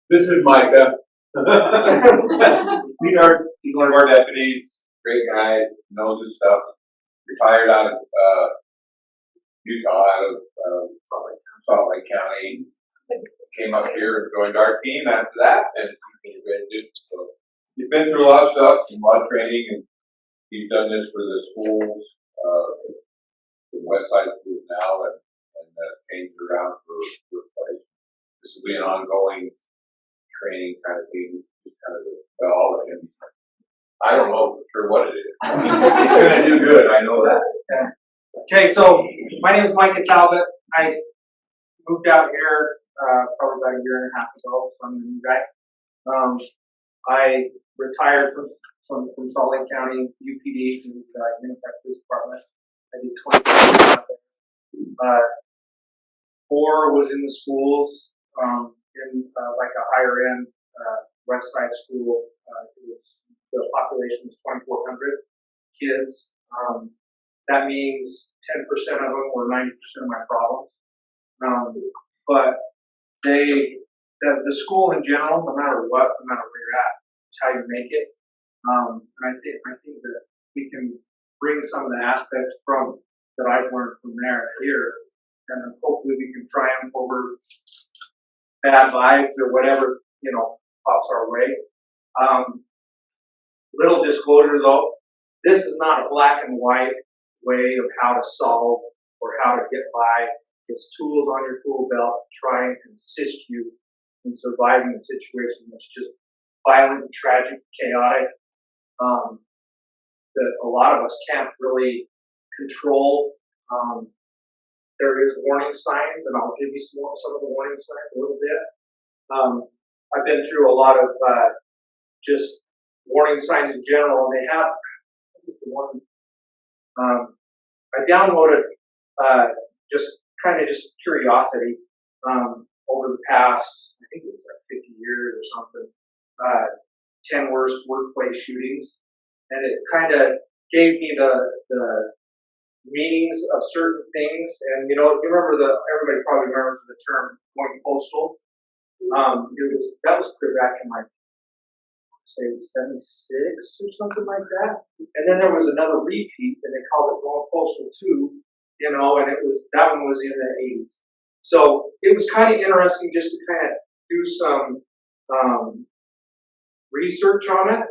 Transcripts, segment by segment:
This is Micah. He's one of our deputies, great guy, knows his stuff. Retired out of Utah, out of Salt Lake County. Came up here and joined our team after that, and so he's been through a lot of stuff, a lot of training, and he's done this for the schools, the West Side schools now, and changed around for place. This will be an ongoing training kind of thing, just kind of well, and I don't know for sure what it is. He's gonna do good, I know that. Okay, so my name is Micah Talbot. I moved out here probably about a year and a half ago, so I'm the new guy. I retired from Salt Lake County UPD, from the Winnipeg Police Department. I did 20 years out there. 4 was in the schools, in like a higher end West Side school. The population was 2,400 kids. That means 10% of them were 90% of my problems. But the school in general, no matter what, no matter where you're at, it's how you make it. And I think that we can bring some of the aspects from that I've learned from there here, and hopefully we can triumph over bad vibes or whatever, pops our way. Little disclosure though, this is not a black and white way of how to solve or how to get by. It's tools on your tool belt to try and assist you in surviving a situation that's just violent, tragic, chaotic, that a lot of us can't really control. There is warning signs, and I'll give you some of the warning signs a little bit. I've been through a lot of just warning signs in general, and they have, what was the one? I downloaded just curiosity over the past, I think it was like 50 years or something, 10 worst workplace shootings, and it kind of gave me the meanings of certain things. And you remember everybody probably remembers the term going postal. That was put back in like say 76 or something like that. And then there was another repeat, and they called it going postal 2. And that one was in the 80s. So it was kind of interesting just to kind of do some research on it.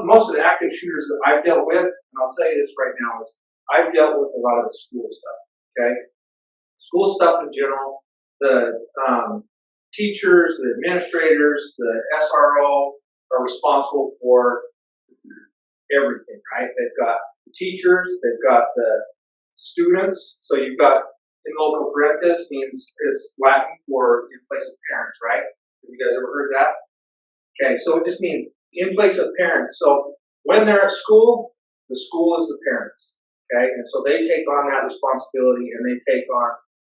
Most of the active shooters that I've dealt with, and I'll tell you this right now, is I've dealt with a lot of the school stuff. Okay, school stuff in general, the teachers, the administrators, the SRO are responsible for everything, right? They've got the teachers, they've got the students. So you've got in loco parentis means it's Latin for in place of parents, right? Have you guys ever heard that? Okay, so it just means in place of parents. So when they're at school, the school is the parents. Okay, and so they take on that responsibility, and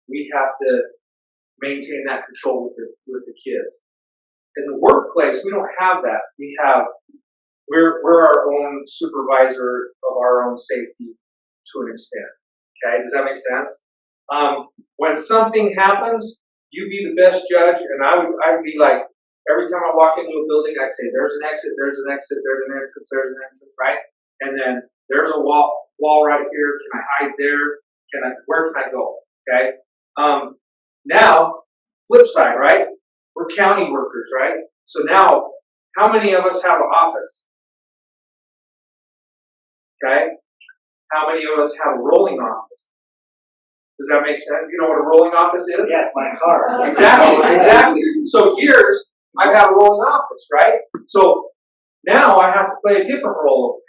we have to maintain that control with the kids. In the workplace, we don't have that. We're our own supervisor of our own safety to an extent. Okay, does that make sense? When something happens, you be the best judge, and I'd be like, every time I walk into a building, I'd say, there's an exit, there's an exit, there's an entrance, there's an entrance, right? And then there's a wall right here. Can I hide there? Where can I go? Okay. Now, flip side, right? We're county workers, right? So now, how many of us have an office? Okay. How many of us have a rolling office? Does that make sense? You know what a rolling office is? Yeah, my car. Exactly. So years, I've had a rolling office, right? So now I have to play a different role.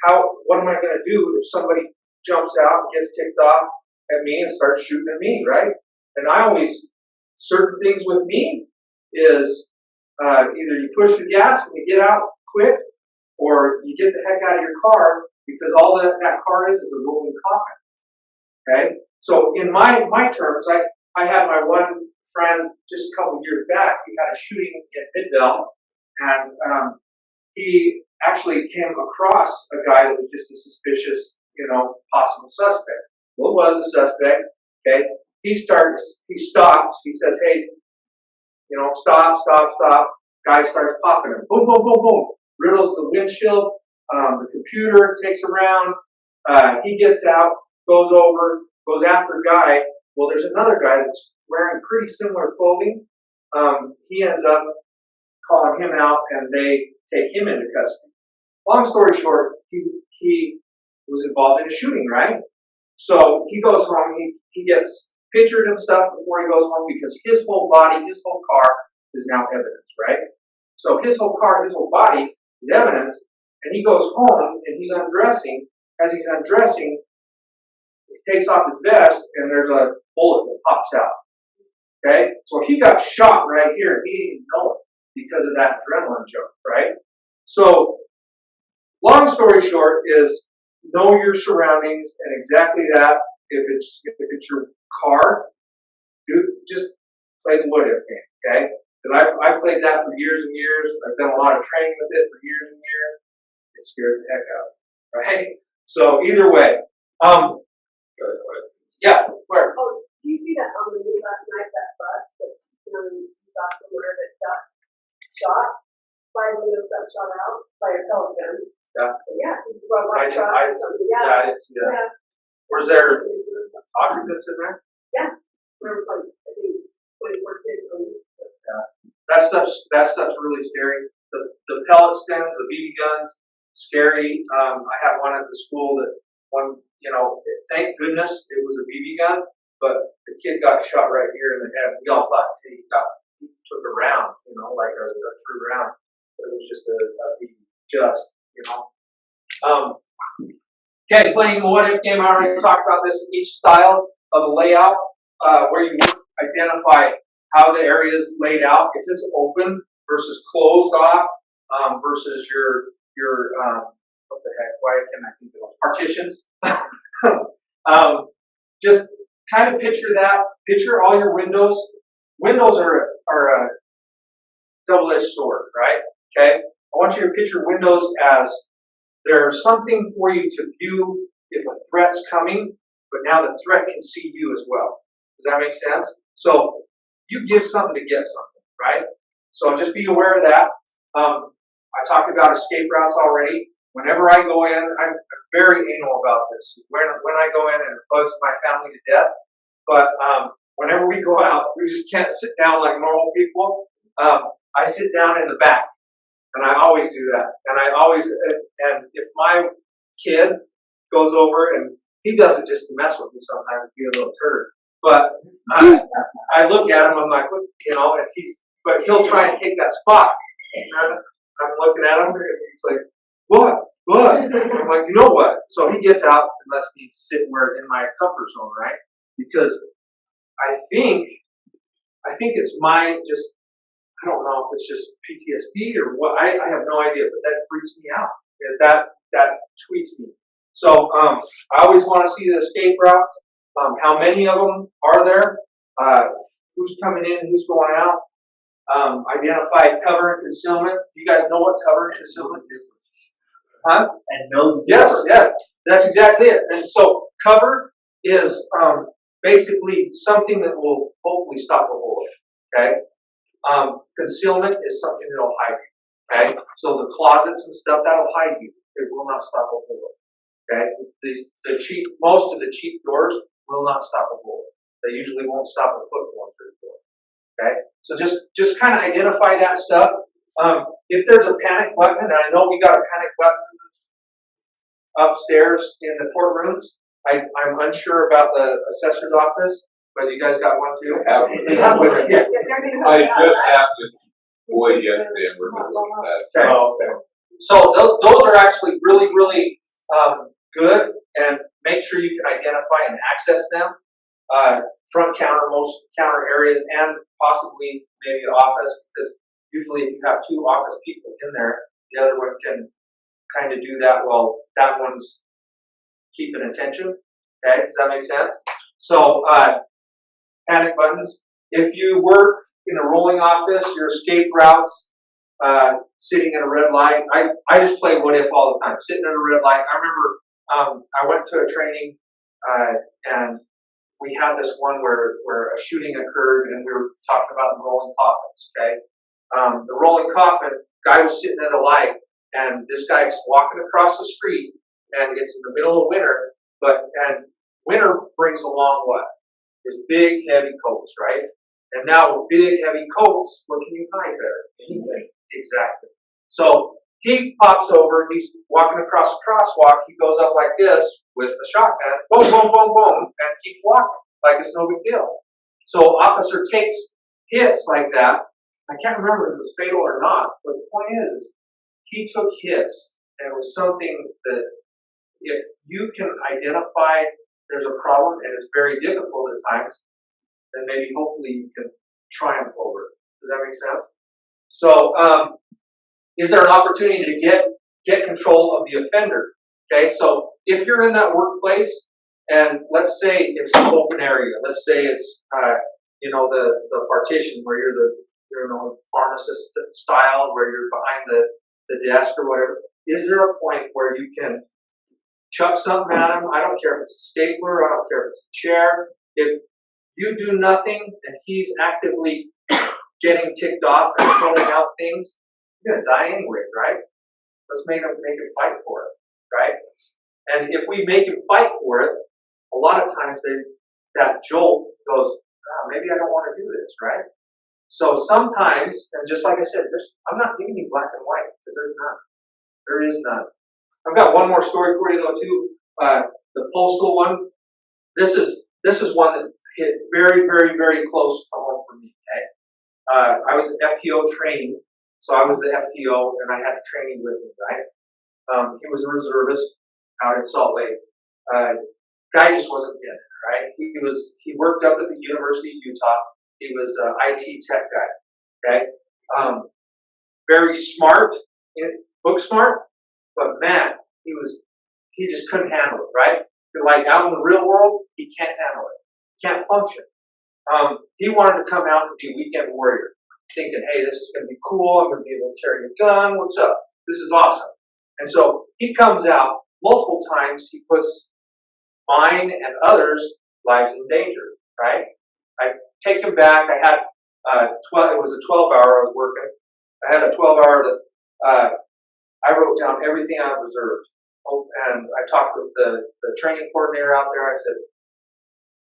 What am I going to do if somebody jumps out and gets ticked off at me and starts shooting at me, right? And certain things with me is either you push the gas and you get out quick, or you get the heck out of your car, because all that car is a rolling coffin. Okay? So in my terms, I had my one friend just a couple of years back. He had a shooting in Midvale, and he actually came across a guy that was just a suspicious, possible suspect. What was the suspect? Okay, he stops. He says, "Hey, You know, stop. Guy starts popping him. Boom, boom, boom, boom. Riddles the windshield. The computer takes a round. He gets out, goes over, goes after a guy. Well, there's another guy that's wearing pretty similar clothing. He ends up calling him out, and they take him into custody. Long story short, he was involved in a shooting, right? So he goes home, he gets pictured and stuff before he goes home because his whole body, his whole car is now evidence, right? So his whole car, his whole body is evidence, and he goes home and he's undressing. As he's undressing, he takes off his vest and there's a bullet that pops out. Okay? So he got shot right here and he didn't even know it because of that adrenaline jump, right? So, long story short is know your surroundings and exactly that. If it's your car, just play the what if game, okay? And I've played that for years and years. I've done a lot of training with it for years and years. It scares the heck out of me, right? So either way, yeah, where? Oh, do you see that on the news last night, that bus that, you saw somewhere that got shot? 5 windows got shot out by a pellet gun. Yeah. Yeah, it's a robot truck or something, yeah. Yeah, I didn't see that. Yeah. Was there occupants in there? There was like, I think, 24 kids on it. That stuff's really scary. The pellet guns, the BB guns, scary. I had one at the school that thank goodness it was a BB gun, but the kid got shot right here in the head. We all thought he took a round, like a true round, but it was just a BB, Okay, playing the what if game. I already talked about this. Each style of the layout, where you identify how the area is laid out. If it's open versus closed off, versus your what the heck? Why can't I think of those partitions? Just kind of picture that. Picture all your windows. Windows are a double-edged sword, right? Okay. I want you to picture windows as there's something for you to view if a threat's coming, but now the threat can see you as well. Does that make sense? So you give something to get something, right? So just be aware of that. I talked about escape routes already. Whenever I go in, I'm very anal about this. When I go in and it bugs my family to death, but whenever we go out, we just can't sit down like normal people. I sit down in the back. And I always do that. And if my kid goes over, and he does it just to mess with me sometimes, be a little turd. But I look at him, I'm like, but he'll try and take that spot. And I'm looking at him, and he's like, what? I'm like, you know what? So he gets out and lets me sit in my comfort zone, right? Because I think it's I don't know if it's just PTSD or what. I have no idea, but that freaks me out. That tweaks me. So I always want to see the escape routes. How many of them are there? Who's coming in? Who's going out? Identify cover and concealment. You guys know what cover and concealment is? Huh? And no. Yes, that's exactly it. And so cover is basically something that will hopefully stop a bullet. Okay. Concealment is something that will hide you. Okay. So the closets and stuff that'll hide you. It will not stop a bullet. Okay. Most of the cheap doors will not stop a bullet. They usually won't stop a foot going through the door. Okay. So just kind of identify that stuff. If there's a panic button, and I know we got a panic button upstairs in the courtrooms. I'm unsure about the assessor's office, but you guys got one too? They have one. Yeah. I just happened to boy yesterday and we're looking at it. Okay. Oh, okay. So those are actually really, really good, and make sure you can identify and access them. Front counter, most counter areas, and possibly maybe an office, because usually if you have two office people in there, the other one can kind of do that while that one's keeping attention. Okay, does that make sense? So panic buttons. If you work in a rolling office, your escape routes, sitting in a red light. I just play what if all the time, sitting in a red light. I remember I went to a training and we had this one where a shooting occurred, and we were talking about the rolling coffins, okay? The rolling coffin, guy was sitting at a light, and this guy's walking across the street, and it's in the middle of winter, and winter brings along what? His big, heavy coats, right? And now with big, heavy coats, what can you hide better? Anything. Exactly. So he pops over, he's walking across a crosswalk, he goes up like this with a shotgun, boom, boom, boom, boom, and keeps walking like it's no big deal. So officer takes hits like that. I can't remember if it was fatal or not, but the point is he took hits, and it was something that if you can identify there's a problem, and it's very difficult at times, then maybe hopefully you can triumph over it. Does that make sense? So, is there an opportunity to get control of the offender? Okay, so if you're in that workplace, and let's say it's an open area, let's say it's the partition where you're the pharmacist style, where you're behind the desk or whatever. Is there a point where you can chuck something at him? I don't care if it's a stapler, I don't care if it's a chair. If you do nothing and he's actively getting ticked off and pulling out things, you're gonna die anyways, right? Let's make him fight for it, right? And if we make him fight for it, a lot of times that jolt goes, oh, maybe I don't want to do this, right? So sometimes, and just like I said, I'm not giving you black and white, because there's none. There is none. I've got one more story for you though too. The postal one. This is one that hit very, very, very close to home for me. Okay, I was FTO training, so I was the FTO, and I had training with him. Right, he was a reservist out in Salt Lake. Guy just wasn't getting it. Right, he worked up at the University of Utah. He was an IT tech guy. Okay, very smart, book smart. But man, he just couldn't handle it, right? Like out in the real world, he can't handle it. Can't function. He wanted to come out and be a weekend warrior, thinking, hey, this is going to be cool. I'm going to be able to carry a gun. What's up? This is awesome. And so he comes out multiple times. He puts mine and others' lives in danger, right? I take him back. I had it was a 12-hour I was working. I had a 12-hour that I wrote down everything I observed. Oh, and I talked with the training coordinator out there. I said,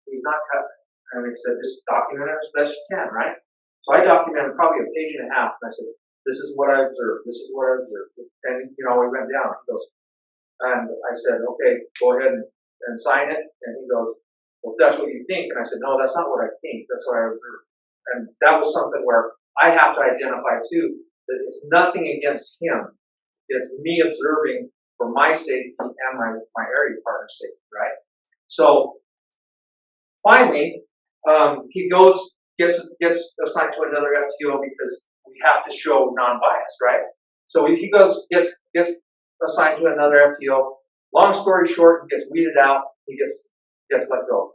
he's not cutting it. And he said, just document it as best you can, right? So I documented probably a page and a half. And I said, this is what I observed. This is what I observed. And, we went down. He goes, and I said, okay, go ahead and sign it. And he goes, well, if that's what you think. And I said, no, that's not what I think. That's what I observed. And that was something where I have to identify too, that it's nothing against him. It's me observing for my safety and my area partner's safety, right? So finally, he gets assigned to another FTO because we have to show non-bias, right? So he gets assigned to another FTO. Long story short, he gets weeded out. He gets let go.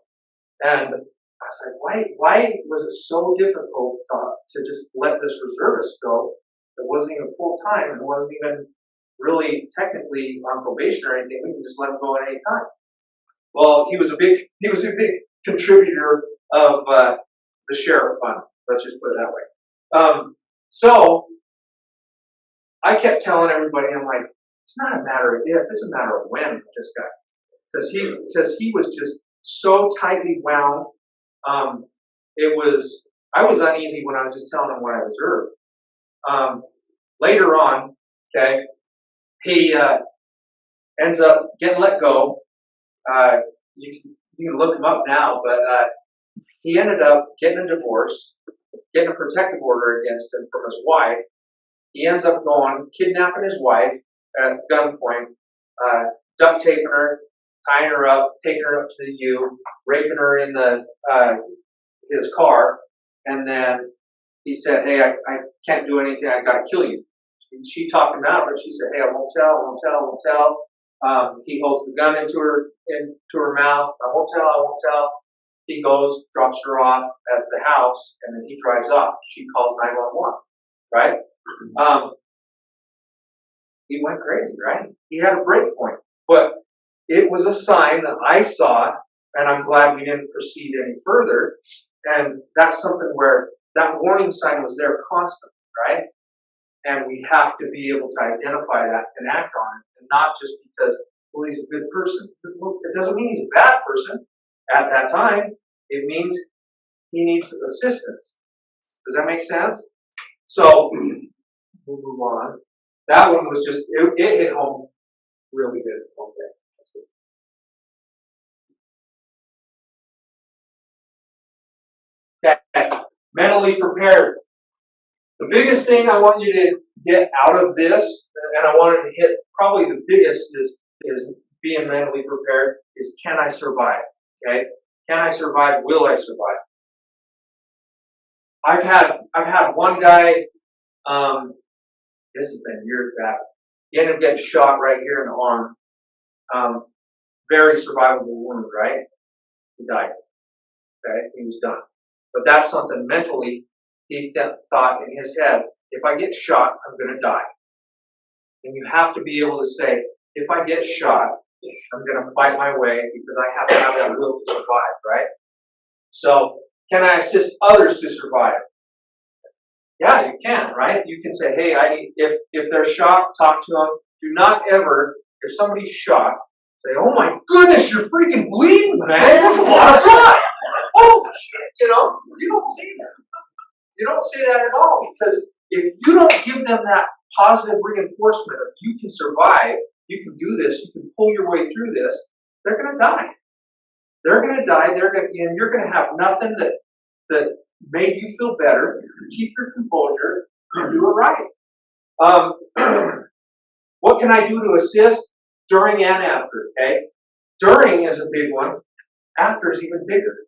And I was like, why was it so difficult to just let this reservist go? It wasn't even full time, and it wasn't even really technically on probation or anything. We can just let him go at any time. Well, he was a big contributor of the sheriff fund. Let's just put it that way. So I kept telling everybody, I'm like, it's not a matter of if, it's a matter of when with this guy, because he was just so tightly wound. I was uneasy when I was just telling him what I observed. Later on, okay, he ends up getting let go. You can look him up now, but he ended up getting a divorce, getting a protective order against him from his wife. He ends up kidnapping his wife at gunpoint, duct taping her, tying her up, taking her up to the U, raping her in his car, and then he said, hey, I can't do anything, I gotta kill you. And she talked him out, but she said, hey, I won't tell. He holds the gun into her mouth, I won't tell. He goes, drops her off at the house, and then he drives off. She calls 911, right? He went crazy, right? He had a break point. But it was a sign that I saw and I'm glad we didn't proceed any further. And that's something where that warning sign was there constantly, right? And we have to be able to identify that and act on it, and not just because, well, he's a good person. It doesn't mean he's a bad person at that time. It means he needs assistance. Does that make sense? So we'll move on. That one was just, it hit home really good. Okay. Mentally prepared. The biggest thing I want you to get out of this, and I wanted to hit probably the biggest is being mentally prepared, is can I survive? Okay? Can I survive? Will I survive? I've had one guy, this has been years back. He ended up getting shot right here in the arm. Very survivable wound, right? He died. Okay? He was done. But that's something mentally he thought in his head, if I get shot, I'm going to die. And you have to be able to say, if I get shot, I'm going to fight my way because I have to have that will to survive, right? So, can I assist others to survive? Yeah, you can, right? You can say, hey, if they're shot, talk to them. Do not ever, if somebody's shot, say, oh my goodness, you're freaking bleeding, man. That's a lot of blood. Oh, shit, you don't say that. You don't say that at all, because if you don't give them that positive reinforcement of you can survive, you can do this, you can pull your way through this, they're going to die. They're going to die. And you're going to have nothing that made you feel better. Keep your composure and do it right. What can I do to assist during and after? Okay, during is a big one. After is even bigger.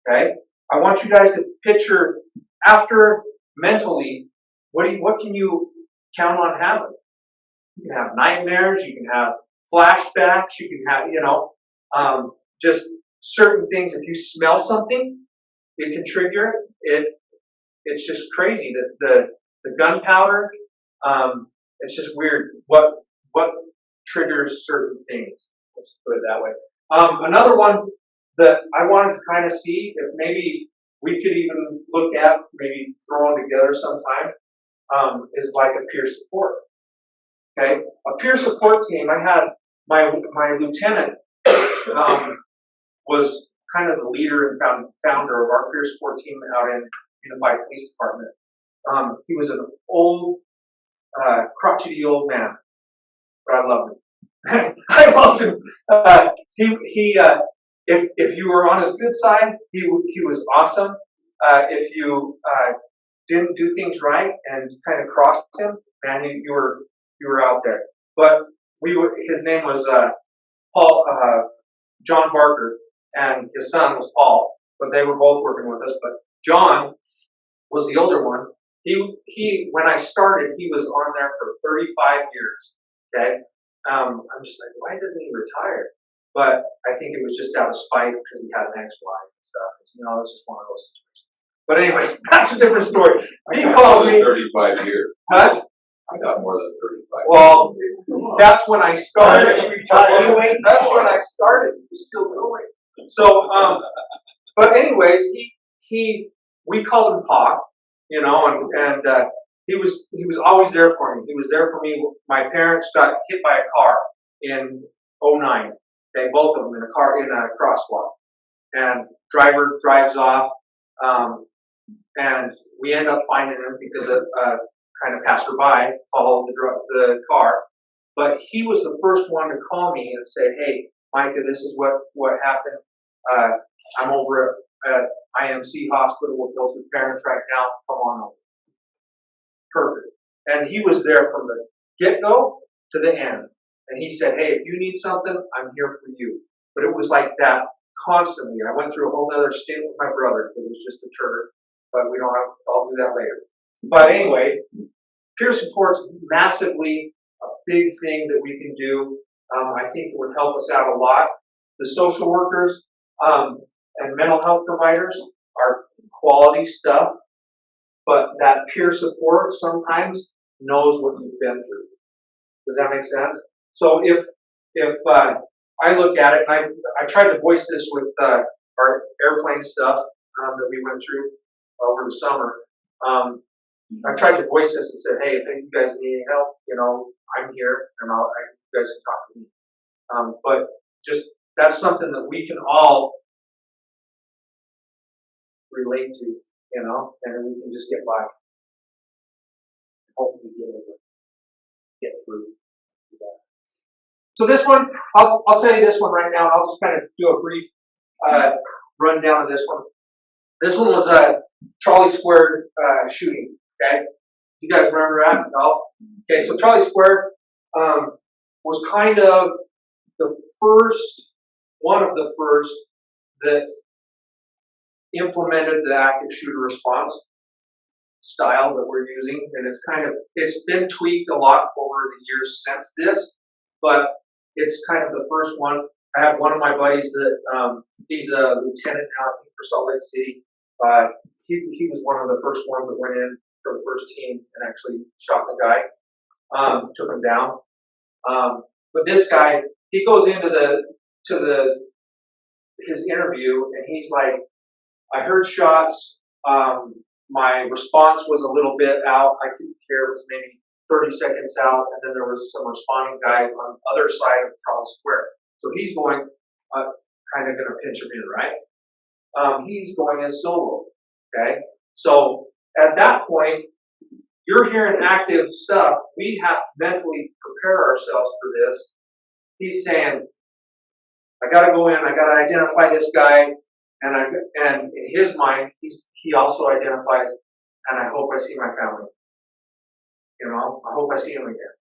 Okay, I want you guys to picture after mentally. What can you count on having? You can have nightmares. You can have flashbacks. You can have just certain things. If you smell something, it can trigger it. It's just crazy that the gunpowder. It's just weird what triggers certain things. Let's put it that way. Another one that I wanted to kind of see if maybe we could even look at, maybe throwing together sometime, is like a peer support. Okay, a peer support team. I had my lieutenant was kind of the leader and founder of our peer support team out in Unified Police Department. He was an old, crotchety old man, but I loved him. I loved him. If you were on his good side, he was awesome. If you didn't do things right and kind of crossed him, man, you were out there. But his name was John Barker, and his son was Paul. But they were both working with us. But John was the older one. He when I started, he was on there for 35 years. Okay, I'm just like, why doesn't he retire? But I think it was just out of spite because he had an ex-wife and stuff. It's just one of those situations. But anyways, that's a different story. He called me 35 years. Huh? I got more than 35. Well, that's when I started. That's when I started. He was still going. So, but anyways, we called him Pa, and he was always there for me. He was there for me. My parents got hit by a car in 2009. Okay, both of them in a crosswalk, and driver drives off, and we end up finding him because a kind of passerby followed the car. But he was the first one to call me and say, "Hey, Micah, this is what happened. I'm over at IMC Hospital with both your parents right now. Come on over." Perfect. And he was there from the get-go to the end. And he said, "Hey, if you need something, I'm here for you." But it was like that constantly. I went through a whole other stint with my brother. It was just a turd. But I'll do that later. But anyways, peer support's massively a big thing that we can do. I think it would help us out a lot. The social workers and mental health providers are quality stuff, but that peer support sometimes knows what you've been through. Does that make sense? So if I look at it, and I tried to voice this with our airplane stuff that we went through over the summer. I tried to voice this and said, hey, if you guys need any help, I'm here, and you guys can talk to me. But just that's something that we can all relate to, and we can just get by. Hopefully get through that. So this one, I'll tell you this one right now, and I'll just kind of do a brief rundown of this one. This one was a Trolley Square shooting, okay? You guys remember that? No? Okay, so Trolley Square was kind of one of the first that implemented the active shooter response style that we're using, and it's been tweaked a lot over the years since this, but it's kind of the first one. I have one of my buddies that he's a lieutenant now, I think, for Salt Lake City. He was one of the first ones that went in for the first team and actually shot the guy, took him down. But this guy, he goes into his interview, and he's like, I heard shots. My response was a little bit out. I couldn't care. It was maybe 30 seconds out, and then there was some responding guy on the other side of Trolley Square. So he's going, kind of going to pinch him in, right? He's going as solo, okay? So at that point, you're hearing active stuff. We have to mentally prepare ourselves for this. He's saying, I got to go in. I got to identify this guy. And in his mind, he also identifies, and I hope I see my family. I hope I see him again.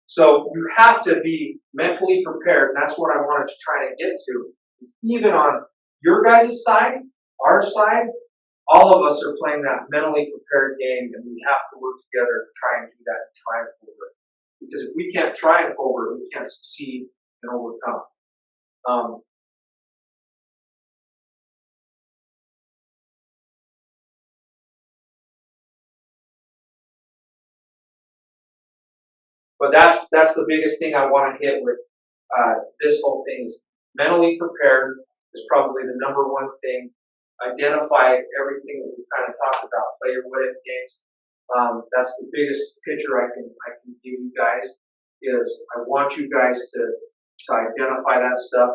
So you have to be mentally prepared, and that's what I wanted to try to get to. Even on your guys' side, our side, all of us are playing that mentally prepared game, and we have to work together to try and do that and triumph over it. Because if we can't triumph over it, we can't succeed and overcome. But that's the biggest thing I want to hit with this whole thing is mentally prepared is probably the number one thing. Identify everything that we kind of talked about. Play your what if games. That's the biggest picture I can give you guys. Is I want you guys to identify that stuff.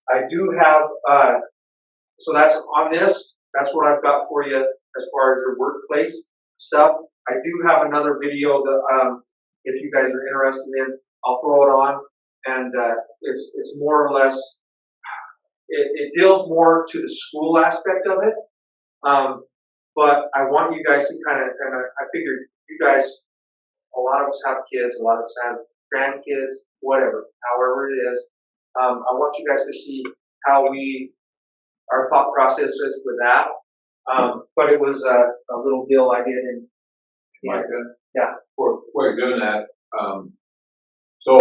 I do have so that's on this. That's what I've got for you as far as your workplace stuff. I do have another video that if you guys are interested in, I'll throw it on, and it's more or less, it deals more to the school aspect of it, but I want you guys to kind of, and I figured you guys, a lot of us have kids, a lot of us have grandkids, whatever, however it is, I want you guys to see how our thought process is with that, but it was a little deal I did in, yeah. While you're doing that, so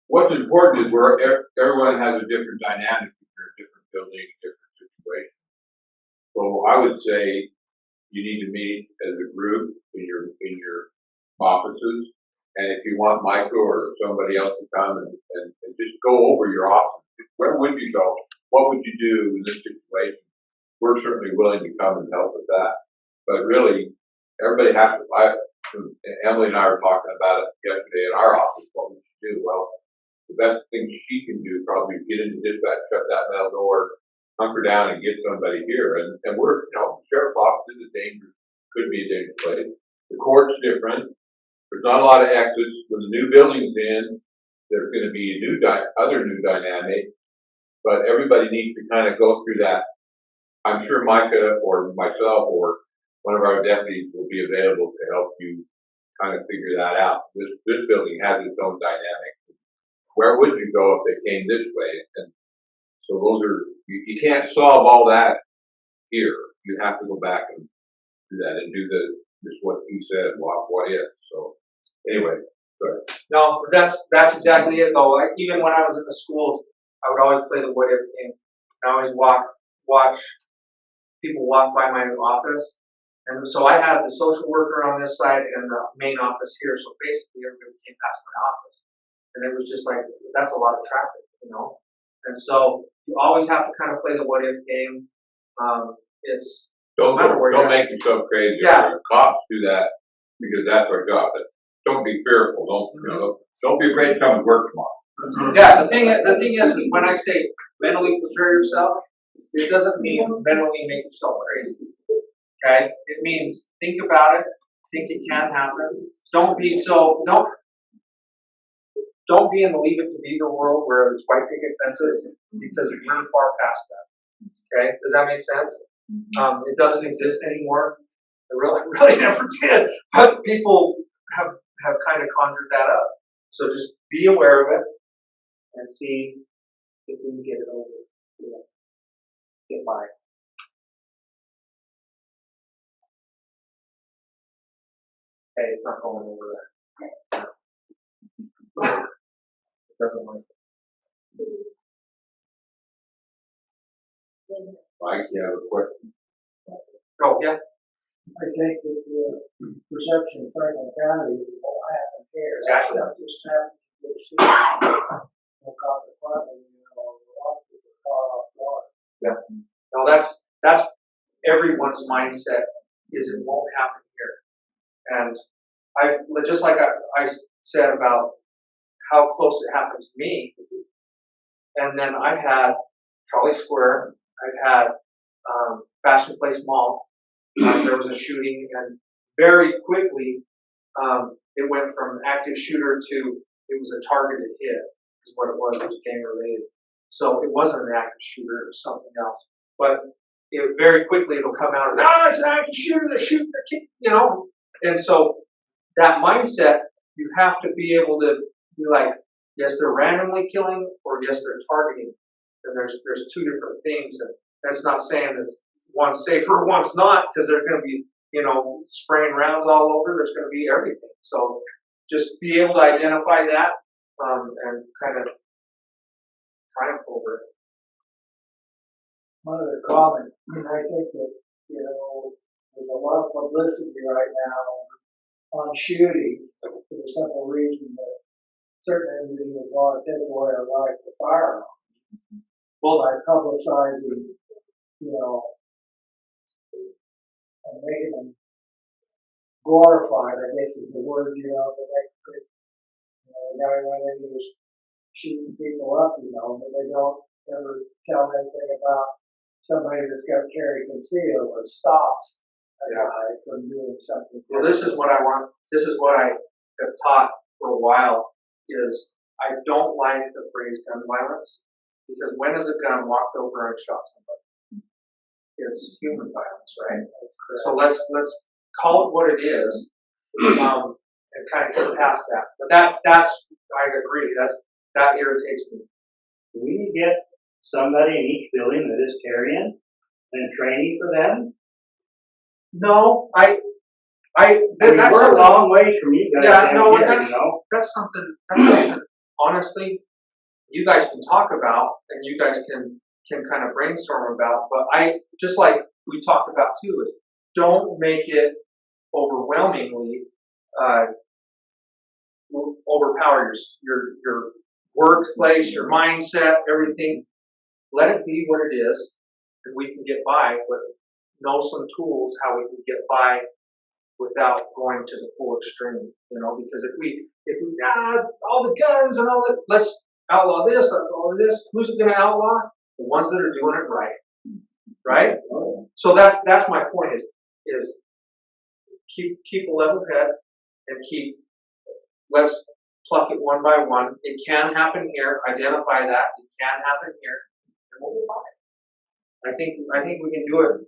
what's important is where everyone has a different dynamic, a different building, a different situation. So I would say you need to meet as a group in your offices, and if you want Michael or somebody else to come and just go over your office, where would you go? What would you do in this situation? We're certainly willing to come and help with that, but really, everybody has to. Emily and I were talking about it yesterday in our office, what we should do. Well, the best thing she can do probably is get into dispatch, shut that metal door, hunker down and get somebody here. And we're, sheriff's office is a dangerous, could be a dangerous place. The court's different. There's not a lot of exits. When the new building's in, there's going to be a other new dynamic, but everybody needs to kind of go through that. I'm sure Micah or myself or one of our deputies will be available to help you kind of figure that out. This building has its own dynamic. Where would you go if they came this way? And so those are, you can't solve all that here. You have to go back and do that and do just what he said, what if. So anyway, good. No, that's exactly it though. Even when I was in the schools, I would always play the what if game. I always watch people walk by my office. And so I had the social worker on this side and the main office here. So basically everybody came past my office. And it was just like, that's a lot of traffic. you know? And so you always have to kind of play the what if game. It's, Don't Remember where you're at. make yourself crazy. Yeah. Cops do that because that's our job, but don't be fearful, don't be afraid to come to work tomorrow. yeah, the thing is when I say mentally prepare yourself, it doesn't mean mentally make yourself crazy. Okay? It means think about it, think it can happen. Don't be in the leave it to beaver world where there's white picket fences, because we're far past that. Okay? Does that make sense? It doesn't exist anymore. It really never did. But people have kind of conjured that up. So just be aware of it and see if we can get it over. Get by. Hey, it's not going over there. It doesn't like it. Mike, you have a question? Oh, yeah. I think that the perception of Franklin County is what happened here. Exactly. That just happened to be seen. No consequently, a lot of people are caught off guard. Yeah. No, that's everyone's mindset is it won't happen here. And just like I said about how close it happened to me, and then I've had Trolley Square, I've had Fashion Place Mall. There was a shooting, and very quickly it went from active shooter to it was a targeted hit, is what it was gang related. So it wasn't an active shooter, it was something else. But very quickly it'll come out as, it's an active shooter, they're shooting their kid, And so that mindset, you have to be able to be like, yes, they're randomly killing, or yes, they're targeting. And there's two different things, and that's not saying that one's safer, one's not, because there's going to be, spraying rounds all over. There's going to be everything. So just be able to identify that and kind of triumph over it. One other comment, I think that, there's a lot of publicity right now on shooting for the simple reason that certain individuals want to take away our right to firearms. Well, by publicizing, and making them glorified, I guess is the word, the guy went in and was shooting people up, but they don't ever tell anything about somebody that's got carry concealed or stops a guy from doing something. Well, this is what I have taught for a while, is I don't like the phrase gun violence, because when has a gun walked over and shot somebody? It's human violence, right? So let's call it what it is, and kind of get past that. But that's I agree. That irritates me. Do we get somebody in each building that is carrying and training for them? No, We're a long ways from you guys. Yeah, no, here, that's something. Honestly, you guys can talk about, and you guys can kind of brainstorm about. But I just like we talked about too, is don't make it overwhelmingly overpower your workplace, your mindset, everything. Let it be what it is, and we can get by. But know some tools how we can get by without going to the full extreme. Because if we all the guns and all that, let's outlaw this, outlaw this. Who's it going to outlaw? The ones that are doing it right, right? So that's my point. Is keep a level head and let's pluck it one by one. It can happen here. Identify that it can happen here, and we'll get by. I think we can do it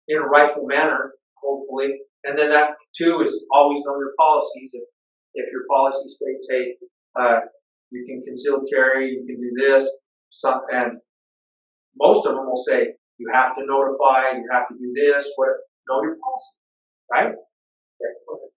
in a rightful manner, hopefully. And then that too is always know your policies. If your policies say you can conceal carry, you can do this, and most of them will say you have to notify, you have to do this. Know your policy, right? Okay, go ahead.